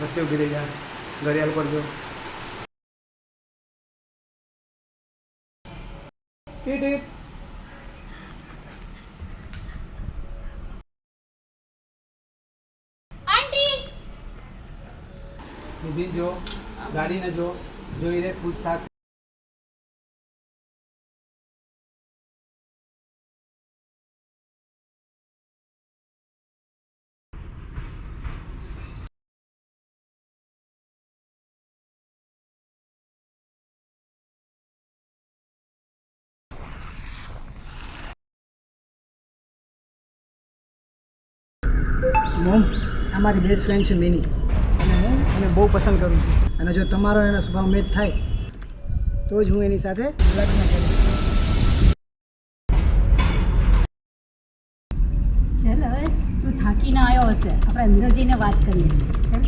વચ્ચે ઊભી રહી જા, ઘડિયાળ પર જો. ટીટ ટીટ. આંટી નિધિ જો, ગાડીને જો, જોઈને ખુશ થાક. મોમ, આ મારી બેસ્ટ ફ્રેન્ડ છે મિની, અને હું એને બહુ પસંદ કરું છું. અને જો તમારો એનો સ્વભાવ મેચ થાય તો જ હું એની સાથે લગ્ન કરીશ. ચાલ હવે તું થાકીને આવ્યો હશે, આપણે અંદર જઈને વાત કરીએ. ચાલ.